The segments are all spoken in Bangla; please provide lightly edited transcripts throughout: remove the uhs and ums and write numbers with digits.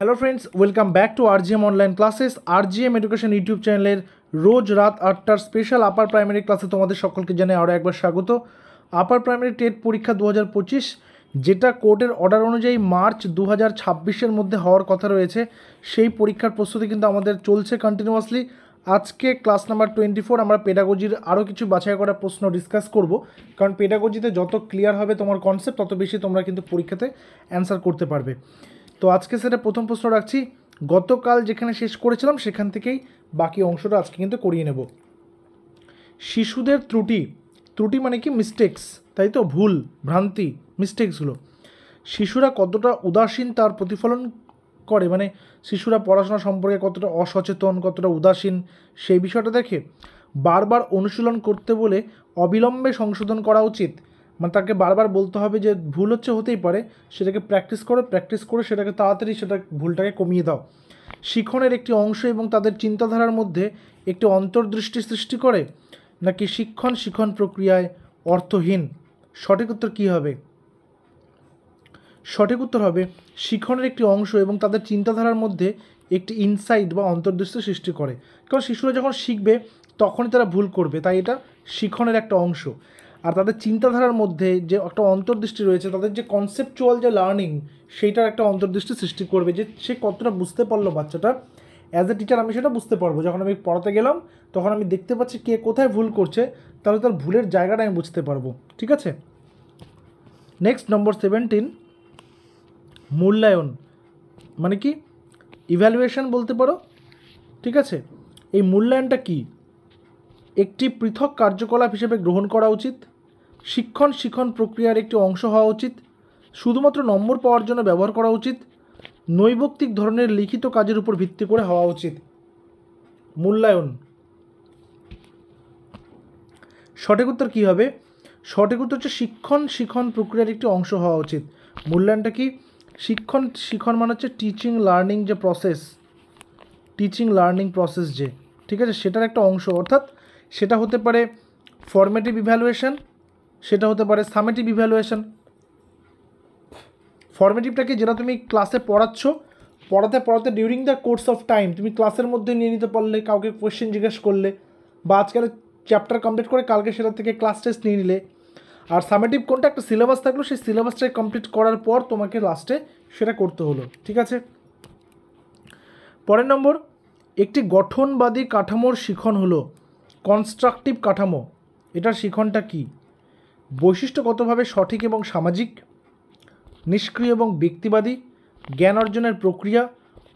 Hello friends, welcome back to RGM online classes. RGM education YouTube চ্যানেলের রোজ রাত 8টার স্পেশাল আপার প্রাইমারি ক্লাসে তোমাদের সকলকে জানাই আরও একবার স্বাগত। আপার প্রাইমারি টেট পরীক্ষা 2025, যেটা কোর্টের অর্ডার অনুযায়ী মার্চ 2026-এর মধ্যে হওয়ার কথা রয়েছে, সেই পরীক্ষার প্রস্তুতি কিন্তু আমাদের চলছে কন্টিনিউয়াসলি। আজকে ক্লাস নাম্বার 24 আমরা পেডাগোজির আরও কিছু বাছাই করা প্রশ্ন ডিসকাস করব, কারণ পেডাগোজিতে যত ক্লিয়ার হবে তোমার কনসেপ্ট, তত বেশি তোমরা কিন্তু পরীক্ষাতে অ্যান্সার করতে পারবে। তো আজকে সেটা প্রথম প্রশ্ন রাখছি, গতকাল যেখানে শেষ করেছিলাম সেখান থেকেই বাকি অংশটা আজকে কিন্তু করিয়ে নেব। শিশুদের ত্রুটি মানে কি? মিস্টেক্স, তাই তো, ভুল, ভ্রান্তি, মিস্টেক্সগুলো। শিশুরা কতটা উদাসীন তার প্রতিফলন করে, মানে শিশুরা পড়াশোনা সম্পর্কে কতটা অসচেতন, কতটা উদাসীন, সেই বিষয়টা দেখে। বারবার অনুশীলন করতে বলে অবিলম্বে সংশোধন করা উচিত, মানে তাকে বারবার বলতে হবে যে ভুল হতেই পারে, সেটাকে প্র্যাকটিস করে সেটাকে তাড়াতাড়ি ভুলটাকে কমিয়ে দাও। শিক্ষণের একটি অংশ এবং তাদের চিন্তাধারার মধ্যে একটি অন্তর্দৃষ্টি সৃষ্টি করে, নাকি শিক্ষণ প্রক্রিয়ায় অর্থহীন? সঠিক উত্তর কী হবে? সঠিক উত্তর হবে শিক্ষণের একটি অংশ এবং তাদের চিন্তাধারার মধ্যে একটি ইনসাইট বা অন্তর্দৃষ্টি সৃষ্টি করে। কারণ শিশুরা যখন শিখবে তখনই তারা ভুল করবে, তাই এটা শিক্ষণের একটা অংশ। আর তাদের চিন্তাধারার মধ্যে যে একটা অন্তর্দৃষ্টি রয়েছে, তাদের যে কনসেপচুয়াল যে লার্নিং, সেইটার একটা অন্তর্দৃষ্টি সৃষ্টি করবে, যে সে কতটা বুঝতে পারলো বাচ্চাটা। অ্যাজ এ টিচার আমি সেটা বুঝতে পারবো, যখন আমি পড়াতে গেলাম তখন আমি দেখতে পাচ্ছি কে কোথায় ভুল করছে, তাহলে তার ভুলের জায়গাটা আমি বুঝতে পারবো। ঠিক আছে, নেক্সট নম্বর 17, মূল্যায়ন মানে কি? ইভ্যালুয়েশন বলতে পারো। ঠিক আছে, এই মূল্যায়নটা কি? একটি পৃথক কার্যকলাপ হিসেবে গ্রহণ করা উচিত, শিক্ষণ প্রক্রিয়ার একটি অংশ হওয়া উচিত, শুধুমাত্র নম্বর পাওয়ার জন্য ব্যবহার করা উচিত, নৈবক্তিক ধরনের লিখিত কাজের উপর ভিত্তি করে হওয়া উচিত। মূল্যায়ন, সঠিক উত্তর কী হবে? সঠিক উত্তর হচ্ছে শিক্ষণ প্রক্রিয়ার একটি অংশ হওয়া উচিত। মূল্যায়নটা কি? শিক্ষণ মানে হচ্ছে টিচিং লার্নিং যে প্রসেস, যে, ঠিক আছে, সেটার একটা অংশ। অর্থাৎ সেটা হতে পারে ফর্মেটিভ ইভ্যালুয়েশন, সেটা হতে পারে সামেটিভ ইভ্যালুয়েশন। ফর্মেটিভটাকে যেটা তুমি ক্লাসে পড়াতে during the course of time তুমি ক্লাসের মধ্যে নিয়ে নিতে পারলে, কাউকে কোয়েশ্চেন জিজ্ঞেস করলে, বা আজকাল চ্যাপ্টার কমপ্লিট করে কালকে সেটা থেকে ক্লাস টেস্ট নিয়ে নিলে। আর সামেটিভ কোনটা? একটা সিলেবাস থাকলো, সেই সিলেবাসটাকে কমপ্লিট করার পর তোমাকে লাস্টে সেটা করতে হলো। ঠিক আছে, পরের নম্বর, একটি গঠনবাদী কাঠামোর শিখন হলো কনস্ট্রাকটিভ কাঠামো। এটার শিখনটা কি? বৈশিষ্ট্যগতভাবে সঠিক এবং সামাজিক, নিষ্ক্রিয় এবং ব্যক্তিবাদী, জ্ঞান অর্জনের প্রক্রিয়া,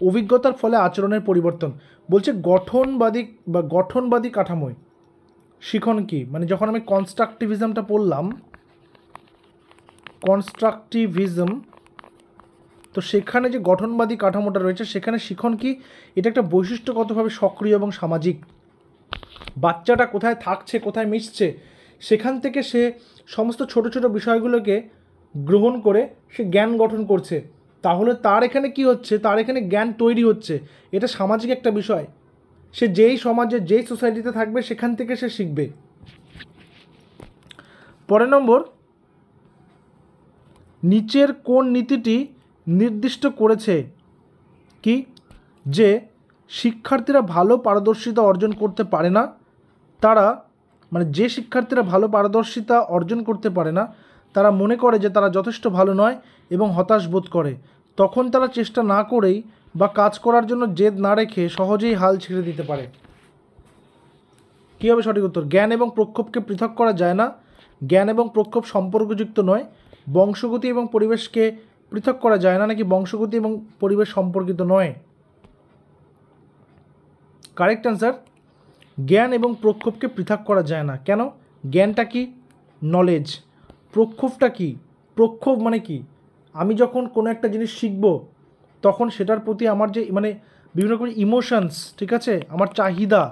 অভিজ্ঞতার ফলে আচরণের পরিবর্তন। বলছে গঠনবাদী কাঠামোয় শিখন কি? মানে যখন আমি কনস্ট্রাকটিভিজমটা পড়লাম, তো সেখানে যে গঠনবাদী কাঠামোটা রয়েছে সেখানে শিখন কি? এটা একটা বৈশিষ্ট্যগতভাবে সক্রিয় এবং সামাজিক। বাচ্চাটা কোথায় থাকছে, কোথায় মিশছে, সেখান থেকে সে সমস্ত ছোট ছোট বিষয়গুলোকে গ্রহণ করে সে জ্ঞান গঠন করছে। তাহলে তার এখানে কি হচ্ছে? তার এখানে জ্ঞান তৈরি হচ্ছে। এটা সামাজিক একটা বিষয়। সে যেই সমাজে, যেই সোসাইটিতে থাকবে সেখান থেকে সে শিখবে। পরের নম্বর, নিচের কোন নীতিটি নির্দিষ্ট করেছে কি যে শিক্ষার্থীরা ভালো পারদর্শিতা অর্জন করতে পারে না, যে শিক্ষার্থীরা ভালো পারদর্শিতা অর্জন করতে পারে না তারা মনে করে যে তারা যথেষ্ট ভালো নয় এবং হতাশ বোধ করে, তখন তারা চেষ্টা না করেই বা কাজ করার জন্য জেদ না রেখে সহজেই হাল ছেড়ে দিতে পারে। কী হবে সঠিক উত্তর? জ্ঞান এবং প্রক্ষোভকে পৃথক করা যায় না, জ্ঞান এবং প্রক্ষোভ সম্পর্কযুক্ত নয়, বংশগতি এবং পরিবেশকে পৃথক করা যায় না, নাকি বংশগতি এবং পরিবেশ সম্পর্কিত নয়? কারেক্ট অ্যান্সার, জ্ঞান এবং প্রক্ষোভকে পৃথক করা যায় না। কেন? জ্ঞানটা কি? নলেজ। প্রক্ষোভটা কি? প্রক্ষোভ মানে কি? আমি যখন কোনো একটা জিনিস শিখব তখন সেটার প্রতি আমার যে বিভিন্ন রকম ইমোশনস, ঠিক আছে, আমার চাহিদা,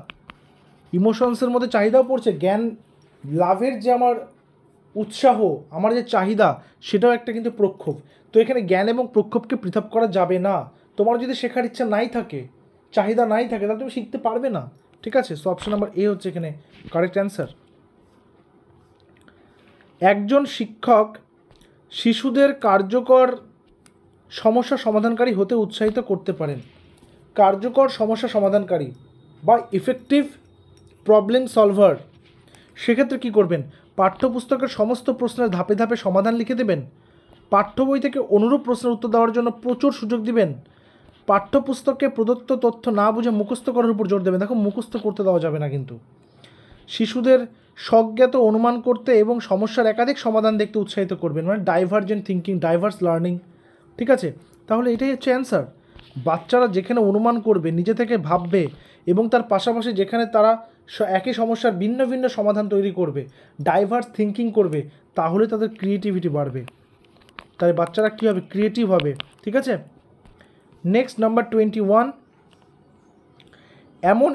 ইমোশনসের মধ্যে চাহিদাও পড়ছে। জ্ঞান লাভের যে আমার উৎসাহ, আমার যে চাহিদা, সেটাও একটা কিন্তু প্রক্ষোভ। তো এখানে জ্ঞান এবং প্রক্ষোভকে পৃথক করা যাবে না। তোমার যদি শেখার ইচ্ছা নাই থাকে, চাহিদা নাই থাকে, তাহলে তুমি শিখতে পারবে না। ঠিক আছে, সো অপশন নাম্বার এ হচ্ছে এখানে কারেক্ট অ্যান্সার। একজন শিক্ষক শিশুদের কার্যকর সমস্যা সমাধানকারী হতে উৎসাহিত করতে পারেন। কার্যকর সমস্যা সমাধানকারী বা ইফেক্টিভ প্রবলেম সলভার, সেক্ষেত্রে কী করবেন? পাঠ্যপুস্তকের সমস্ত প্রশ্নের ধাপে ধাপে সমাধান লিখে দেবেন। পাঠ্য বই থেকে অনুরূপ প্রশ্নের উত্তর দেওয়ার জন্য প্রচুর সুযোগ দিবেন। পাঠ্যপুস্তকে প্রদত্ত তথ্য না বুঝে মুখস্থ করার উপর জোর দেবেন। দেখো, মুখস্থ করতে দেওয়া যাবে না কিন্তু। শিশুদের স্বজ্ঞাত অনুমান করতে এবং সমস্যার একাধিক সমাধান দেখতে উৎসাহিত করবেন, মানে ডাইভার্জেন্ট থিঙ্কিং, ডাইভার্স লার্নিং। ঠিক আছে, তাহলে এটাই হচ্ছে অ্যান্সার। বাচ্চারা যেখানে অনুমান করবে, নিজে থেকে ভাববে এবং তার পাশাপাশি যেখানে তারা একই সমস্যার ভিন্ন ভিন্ন সমাধান তৈরি করবে, ডাইভার্স থিঙ্কিং করবে, তাহলে তাদের ক্রিয়েটিভিটি বাড়বে। তাই বাচ্চারা কী হবে? ক্রিয়েটিভ হবে। ঠিক আছে, নেক্সট নাম্বার 21, এমন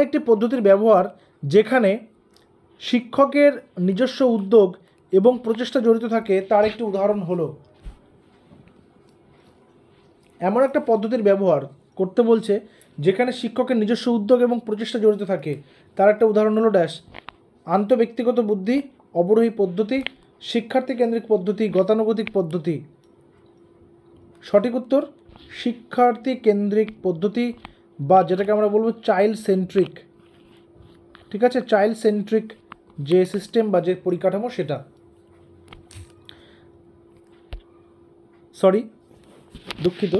একটি পদ্ধতির ব্যবহার যেখানে শিক্ষকের নিজস্ব উদ্যোগ এবং প্রচেষ্টা জড়িত থাকে, তার একটি উদাহরণ হলো। এমন একটা পদ্ধতির ব্যবহার করতে বলছে যেখানে শিক্ষকের নিজস্ব উদ্যোগ এবং প্রচেষ্টা জড়িত থাকে, তার একটা উদাহরণ হলো ড্যাশ, আন্তঃব্যক্তিগত বুদ্ধি, অবরোহী পদ্ধতি, শিক্ষার্থী কেন্দ্রিক পদ্ধতি, গতানুগতিক পদ্ধতি। সঠিক উত্তর শিক্ষার্থী কেন্দ্রিক পদ্ধতি, বা যেটাকে আমরা বলবো চাইল্ড সেন্ট্রিক। ঠিক আছে, চাইল্ড সেন্ট্রিক যে সিস্টেম বা যে পরিকাঠামো সেটা। সরি, দুঃখিত,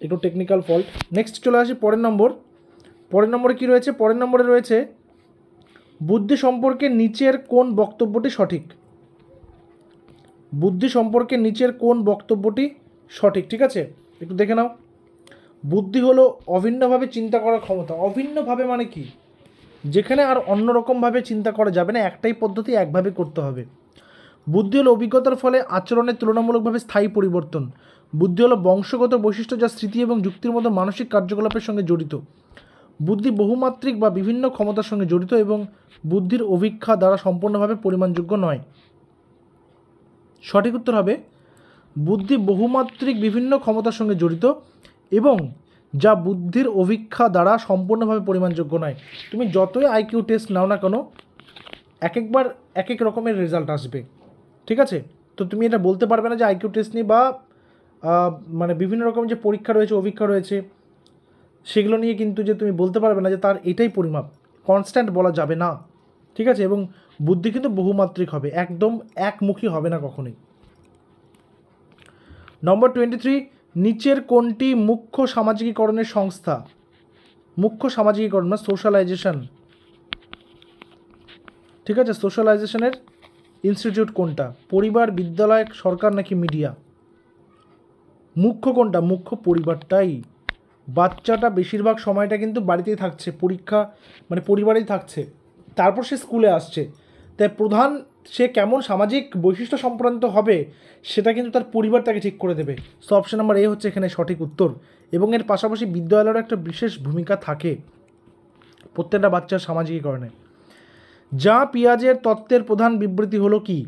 একটু টেকনিক্যাল ফল্ট। নেক্সট চলে আসি পরের নম্বরে কী রয়েছে? পরের নম্বরে রয়েছে বুদ্ধি সম্পর্কে নিচের কোন বক্তব্যটি সঠিক? বুদ্ধি সম্পর্কে নিচের কোন বক্তব্যটি সঠিক? ঠিক আছে, একটু দেখে নাও। বুদ্ধি হলো অভিন্নভাবে চিন্তা করার ক্ষমতা। অভিন্নভাবে মানে কি? যেখানে আর অন্যরকমভাবে চিন্তা করা যাবে না, একটাই পদ্ধতি, একভাবে করতে হবে। বুদ্ধি হলো অভিজ্ঞতার ফলে আচরণের তুলনামূলকভাবে স্থায়ী পরিবর্তন। বুদ্ধি হলো বংশগত বৈশিষ্ট্য যা স্মৃতি এবং যুক্তির মতো মানসিক কার্যকলাপের সঙ্গে জড়িত। বুদ্ধি বহুমাত্রিক বা বিভিন্ন ক্ষমতার সঙ্গে জড়িত এবং বুদ্ধির অভিক্ষা দ্বারা সম্পূর্ণভাবে পরিমাণযোগ্য নয়। সঠিক উত্তর হবে বুদ্ধি বহুমাত্রিক বিভিন্ন ক্ষমতার সঙ্গে জড়িত এবং যা বুদ্ধির অভিক্ষা দ্বারা সম্পূর্ণভাবে পরিমাণযোগ্য নয়। তুমি যতই আইকিউ টেস্ট নাও না কেন, একবার এক এক রকমের রেজাল্ট আসবে। ঠিক আছে, তো তুমি এটা বলতে পারবে না যে আইকিউ টেস্ট নিয়ে বা মানে বিভিন্ন রকম যে পরীক্ষা রয়েছে, অভিক্ষা রয়েছে, সেগুলো নিয়ে কিন্তু যে তুমি বলতে পারবে না যে তার এটাই পরিমাপ, কনস্ট্যান্ট বলা যাবে না। ঠিক আছে, এবং বুদ্ধি কিন্তু বহুমাত্রিক হবে, একদম একমুখী হবে না কখনোই। নম্বর 23, নিচের কোনটি মুখ্য সামাজিকীকরণের সংস্থা? মুখ্য সামাজিকীকরণ মানে সোশ্যালাইজেশন। ঠিক আছে, সোশ্যালাইজেশনের ইনস্টিটিউট কোনটা? পরিবার, বিদ্যালয়, সরকার নাকি মিডিয়া? মুখ্য কোনটা? মুখ্য পরিবারটাই। বাচ্চাটা বেশিরভাগ সময়টা কিন্তু বাড়িতেই থাকছে, পরীক্ষা মানে পরিবারেই থাকছে, তারপর সে স্কুলে আসছে। তাই প্রধান সে কেমন সামাজিক বৈশিষ্ট্য সম্পন্ন হবে সেটা কিন্তু তার পরিবার তাকে ঠিক করে দেবে। সো অপশন নাম্বার এ হচ্ছে এখানে সঠিক উত্তর। এবং এর পাশাপাশি বিদ্যালয়েরও একটা বিশেষ ভূমিকা থাকে প্রত্যেকটা বাচ্চার সামাজিকীকরণে। যা পিয়াজের তত্ত্বের প্রধান বিবৃতি হলো কি?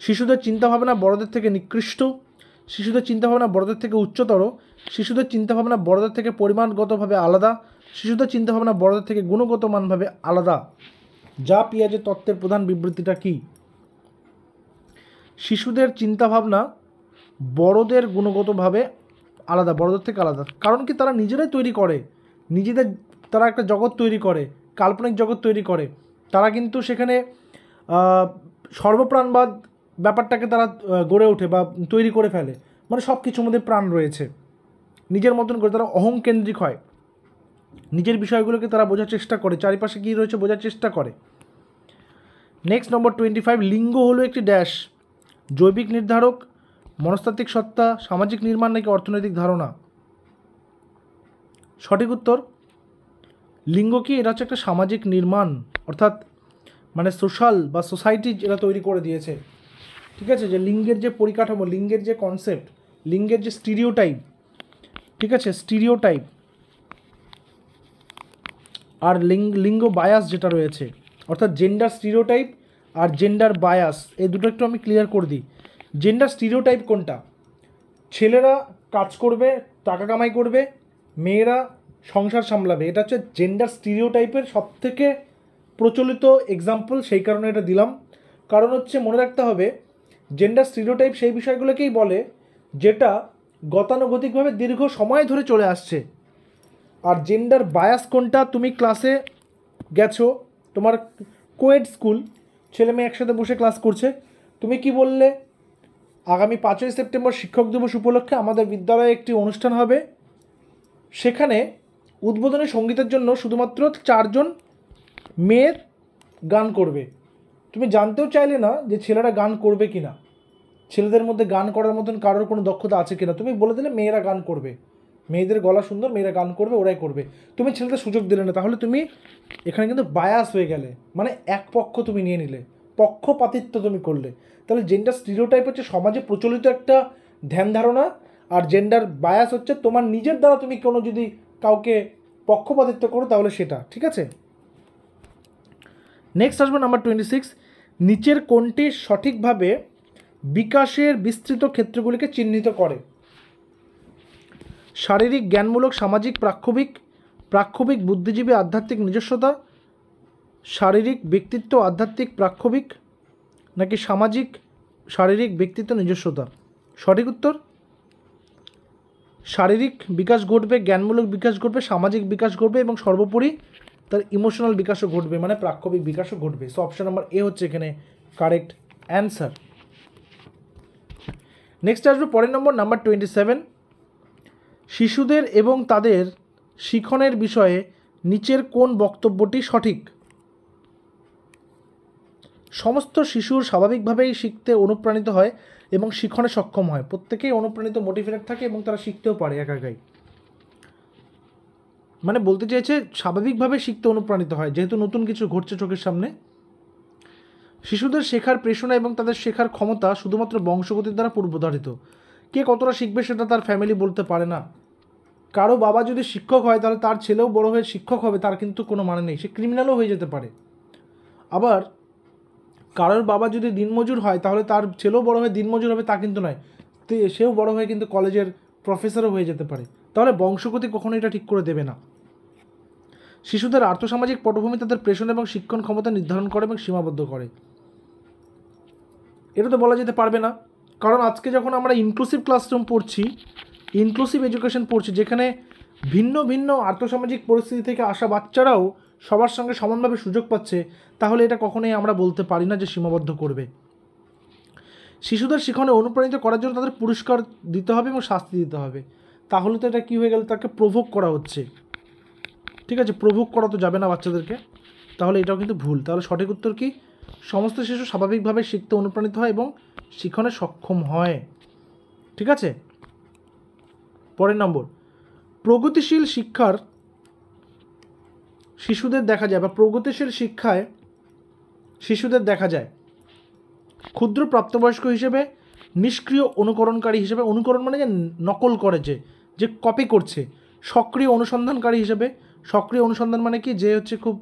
শিশুদের চিন্তাভাবনা বড়দের থেকে নিকৃষ্ট, শিশুদের চিন্তাভাবনা বড়দের থেকে উচ্চতর, শিশুদের চিন্তাভাবনা বড়দের থেকে পরিমাণগতভাবে আলাদা, শিশুদের চিন্তাভাবনা বড়দের থেকে গুণগত মানভাবে আলাদা। যা পিয়াজের তত্ত্বের প্রধান বিবৃতিটা কি? শিশুদের চিন্তাভাবনা বড়দের গুণগতভাবে আলাদা, বড়দের থেকে আলাদা। কারণ কি? তারা নিজেরাই তৈরি করে, নিজেদের তারা একটা জগৎ তৈরি করে, কাল্পনিক জগৎ তৈরি করে। তারা কিন্তু সেখানে সর্বপ্রাণবাদ ব্যাপারটাকে তারা গড়ে ওঠে বা তৈরি করে ফেলে, মানে সব কিছুর মধ্যে প্রাণ রয়েছে। নিজের মতন করে তারা অহংকেন্দ্রিক হয়, নিজের বিষয়গুলোকে তারা বোঝার চেষ্টা করে, চারিপাশে কী রয়েছে বোঝার চেষ্টা করে। নেক্সট নম্বর 25, লিঙ্গ হলো একটি ড্যাশ, জৈবিক নির্ধারক, মনস্তাত্ত্বিক সত্তা, সামাজিক নির্মাণ নাকি অর্থনৈতিক ধারণা? সঠিক উত্তর লিঙ্গ কি? এটা হচ্ছে একটা সামাজিক নির্মাণ, অর্থাৎ মানে সোশ্যাল বা সোসাইটি যেটা তৈরি করে দিয়েছে। ঠিক আছে, যে লিঙ্গের যে পরিকাঠামো, লিঙ্গের যে কনসেপ্ট, লিঙ্গের যে স্টিরিওটাইপ, ঠিক আছে, স্টিরিওটাইপ আর লিঙ্গ বায়াস যেটা রয়েছে, অর্থাৎ জেন্ডার স্টিরিওটাইপ আর জেন্ডার বায়াস, এই দুটো একটু আমি ক্লিয়ার করে দিই। জেন্ডার স্টিরিওটাইপ কোনটা? ছেলেরা কাজ করবে, টাকা কামাই করবে, মেয়েরা সংসার সামলাবে, এটা হচ্ছে জেন্ডার স্টিরিওটাইপের সবথেকে প্রচলিত এক্সাম্পল। সেই কারণে এটা দিলাম, কারণ হচ্ছে মনে রাখতে হবে জেন্ডার স্টিরিওটাইপ সেই বিষয়গুলোকেই বলে যেটা গতানুগতিকভাবে দীর্ঘ সময় ধরে চলে আসছে। আর জেন্ডার বায়াস কোনটা, তুমি ক্লাসে গেছো, তোমার কোয়েড স্কুল, ছেলে মেয়ে একসাথে বসে ক্লাস করছে, তুমি কি বললে আগামী 5ই সেপ্টেম্বর শিক্ষক দিবস উপলক্ষে আমাদের বিদ্যালয়ে একটি অনুষ্ঠান হবে, সেখানে উদ্বোধনী সঙ্গীতের জন্য শুধুমাত্র 4 জন মেয়ের গান করবে। তুমি জানতেও চাইলে না যে ছেলেরা গান করবে কি না, ছেলেদের মধ্যে গান করার মতন কারোর কোনো দক্ষতা আছে কিনা, তুমি বলে দিলে মেয়েরা গান করবে, মেয়েদের গলা সুন্দর, মেয়েরা গান করবে, ওরাই করবে। তুমি ছেলেদের সুযোগ দিলে না, তাহলে তুমি এখানে কিন্তু বায়াস হয়ে গেলে, মানে এক পক্ষ তুমি নিয়ে নিলে, পক্ষপাতিত্ব তুমি করলে। তাহলে জেন্ডার স্টিরিওটাইপ হচ্ছে সমাজে প্রচলিত একটা ধ্যান ধারণা, আর জেন্ডার বায়াস হচ্ছে তোমার নিজের দ্বারা তুমি কোনো যদি কাউকে পক্ষপাতিত্ব করো তাহলে সেটা, ঠিক আছে। নেক্সট আসবে নাম্বার 26, নিচের কোনটি সঠিকভাবে বিকাশের বিস্তৃত ক্ষেত্রগুলিকে চিহ্নিত করে? শারীরিক, জ্ঞানমূলক, সামাজিক, প্রাক্ষবিক, বুদ্ধিজীবী, আধ্যাত্মিক, নিজস্বতা, শারীরিক, ব্যক্তিত্ব, আধ্যাত্মিক, প্রাক্ষবিক, নাকি সামাজিক, শারীরিক, ব্যক্তিত্ব, নিজস্বতা? সঠিক উত্তর শারীরিক বিকাশ ঘটবে, জ্ঞানমূলক বিকাশ ঘটবে, সামাজিক বিকাশ ঘটবে এবং সর্বোপরি তার ইমোশনাল বিকাশও ঘটবে, মানে প্রাক্ষবিক বিকাশও ঘটবে। সো অপশন নাম্বার এ হচ্ছে এখানে কারেক্ট অ্যান্সার। নেক্সট আসবে পরের নাম্বার 27, শিশুদের এবং তাদের শিখনের বিষয়ে নিচের কোন বক্তব্যটি সঠিক? সমস্ত শিশুর স্বাভাবিকভাবেই শিখতে অনুপ্রাণিত হয় এবং শিখনে সক্ষম হয়। প্রত্যেকেই অনুপ্রাণিত, মোটিভেটেড থাকে এবং তারা শিখতেও পারে একা একাই। মানে বলতে চাইছে স্বাভাবিকভাবে শিখতে অনুপ্রাণিত হয়, যেহেতু নতুন কিছু ঘটছে চোখের সামনে। শিশুদের শেখার প্রেরণা এবং তাদের শেখার ক্ষমতা শুধুমাত্র বংশগতির দ্বারা পূর্বধারিত। কে কতটা শিখবে সেটা তার ফ্যামিলি বলতে পারে না। কারো বাবা যদি শিক্ষক হয় তাহলে তার ছেলেও বড় হয়ে শিক্ষক হবে, তার কিন্তু কোনো মানে নেই, সে ক্রিমিনালও হয়ে যেতে পারে। আবার কারোর বাবা যদি দিনমজুর হয় তাহলে তার ছেলেও বড় হয়ে দিনমজুর হবে তা কিন্তু নয়, সেও বড় হয়ে কিন্তু কলেজের প্রফেসরও হয়ে যেতে পারে। তাহলে বংশগতি কখনো এটা ঠিক করে দেবে না। শিশুদের আর্থসামাজিক পটভূমি তাদের প্রেষণ এবং শিক্ষণ ক্ষমতা নির্ধারণ করে এবং সীমাবদ্ধ করে। এটা তো বলা যেতে পারবে না, কারণ আজকে যখন আমরা ইনক্লুসিভ ক্লাসরুম পড়ছি, ইনক্লুসিভ এডুকেশন পড়ছি, যেখানে ভিন্ন ভিন্ন আর্থসামাজিক পরিস্থিতি থেকে আসা বাচ্চারাও সবার সঙ্গে সমানভাবে সুযোগ পাচ্ছে, তাহলে এটা কখনোই আমরা বলতে পারি না যে সীমাবদ্ধ করবে। শিশুদের শিখনে অনুপ্রাণিত করার জন্য তাদের পুরস্কার দিতে হবে এবং শাস্তি দিতে হবে। তাহলে তো এটা কী হয়ে গেল, তাকে প্রভোগ করা হচ্ছে, ঠিক আছে। প্রভোগ করা তো যাবে না বাচ্চাদেরকে, তাহলে এটাও কিন্তু ভুল। তাহলে সঠিক উত্তর কি? সমস্ত শিশু স্বাভাবিকভাবে শিখতে অনুপ্রাণিত হয় এবং শিখনে সক্ষম হয়, ঠিক আছে। পরের নম্বর, প্রগতিশীল শিক্ষার শিশুদের দেখা যায়, বা প্রগতিশীল শিক্ষায় শিশুদের দেখা যায় ক্ষুদ্র প্রাপ্তবয়স্ক হিসেবে, নিষ্ক্রিয় অনুকরণকারী হিসেবে, অনুকরণ মানে যে নকল করে, যে কপি করছে, সক্রিয় অনুসন্ধানকারী হিসেবে। সক্রিয় অনুসন্ধান মানে কি, যে হচ্ছে খুব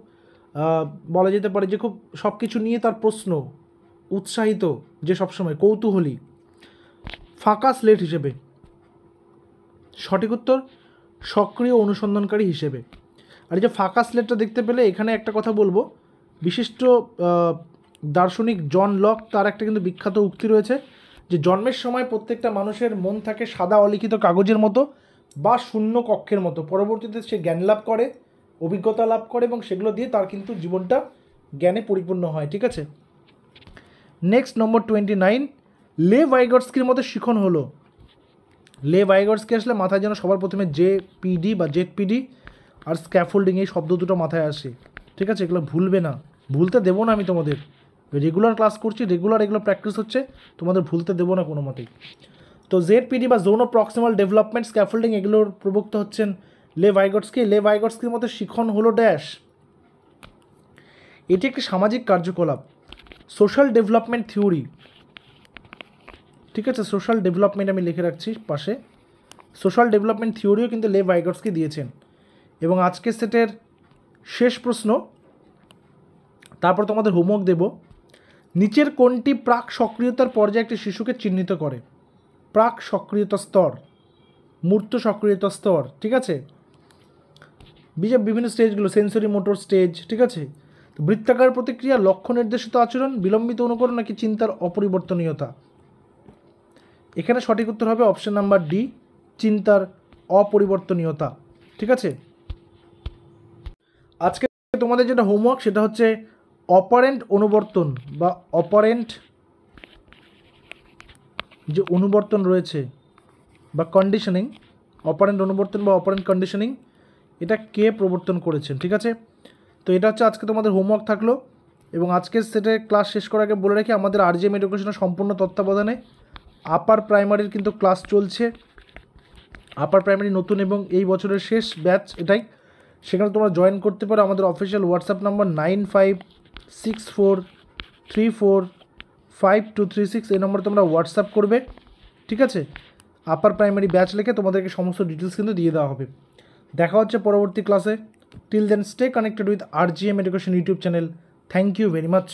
বলা যেতে পারে যে খুব সব কিছু নিয়ে তার প্রশ্ন, উৎসাহিত, যে সবসময় কৌতূহলী। ফাঁকা স্লেট হিসেবে। সঠিক উত্তর সক্রিয় অনুসন্ধানকারী হিসেবে। আর এই যে ফাঁকা স্লেটটা দেখতে পেলে এখানে একটা কথা বলবো, বিশিষ্ট দার্শনিক জন লক, তার একটা কিন্তু বিখ্যাত উক্তি রয়েছে যে জন্মের সময় প্রত্যেকটা মানুষের মন থাকে সাদা অলিখিত কাগজের মতো বা শূন্য কক্ষের মতো। পরবর্তীতে সে জ্ঞান লাভ করে, অভিজ্ঞতা লাভ করে এবং সেগুলো দিয়ে তার কিন্তু জীবনটা জ্ঞানে পরিপূর্ণ হয়, ঠিক আছে। নেক্সট নম্বর 29, লে ভাইগটস্কির মতো শিখন হলো। লে ভাইগটস্কি আসলে মাথায় যেন সবার প্রথমে জেপিডি বা জেডপিডি আর স্ক্যাফোল্ডিং, এই শব্দ দুটো মাথায় আসে, ঠিক আছে। এগুলো ভুলবে না, ভুলতে দেবো না আমি তোমাদের। রেগুলার ক্লাস করছি, রেগুলার এগুলো প্র্যাকটিস হচ্ছে, তোমাদের ভুলতে দেবো না কোনো মতেই। তো জেডপিডি বা zone of proximal development, scaffolding, এগুলোর প্রবক্তা হচ্ছেন লে ভাইগটস্কি। লে ভাইগটস্কির মতো শিখন হলো ড্যাশ। এটি একটি সামাজিক কার্যকলাপ, সোশ্যাল ডেভেলপমেন্ট থিওরি, ঠিক আছে। সোশ্যাল ডেভেলপমেন্ট আমি লিখে রাখছি পাশে। সোশ্যাল ডেভেলপমেন্ট থিওরিও কিন্তু লে ভাইগটস্কি দিয়েছেন। এবং আজকের সেটের শেষ প্রশ্ন, তারপর তোমাদের হোমওয়ার্ক দেব। নিচের কোনটি প্রাক সক্রিয়তার পর্যায়ে একটি শিশুকে চিহ্নিত করে? প্রাক সক্রিয়তা স্তর, মূর্ত সক্রিয়তা স্তর, ঠিক আছে। বিভিন্ন স্টেজগুলো, সেন্সরি মোটর স্টেজ, ঠিক আছে। বৃত্তাকার প্রতিক্রিয়া, লক্ষ্য নির্দেশিত আচরণ, বিলম্বিত অনুকরণ, নাকি চিন্তার অপরিবর্তনীয়তা? এখানে সঠিক উত্তর হবে অপশন নাম্বার ডি, চিন্তার অপরিবর্তনীয়তা। ঠিক আছে, আজকে তোমাদের যেটা হোমওয়ার্ক সেটা হচ্ছে অপারেন্ট অনুবর্তন বা অপারেন্ট যে অনুবর্তন রয়েছে বা কন্ডিশনিং, অপারেন্ট অনুবর্তন বা অপারেন্ট কন্ডিশনিং, এটা কে প্রবর্তন করেছেন। ঠিক আছে, তো এটা হচ্ছে আজকে তোমাদের হোমওয়ার্ক থাকলো। এবং আজকের সেটে ক্লাস শেষ করার আগে বলে রাখি, আমাদের আরজিএম এডুকেশনের সম্পূর্ণ তত্ত্বাবধানে আপার প্রাইমারির কিন্তু ক্লাস চলছে। আপার প্রাইমারি নতুন এবং এই বছরের শেষ ব্যাচ এটাই। সেখানে তোমরা জয়েন করতে পারো। আমাদের অফিসিয়াল হোয়াটসঅ্যাপ নাম্বার 9564345236, এই নম্বরে তোমরা হোয়াটসঅ্যাপ করবে। ঠিক আছে, আপার প্রাইমারি ব্যাচ লিখে তোমাদেরকে সমস্ত ডিটেলস কিন্তু দিয়ে দেওয়া হবে। দেখা হচ্ছে পরবর্তী ক্লাসে। Till then stay connected with RGM education YouTube channel. Thank you very much.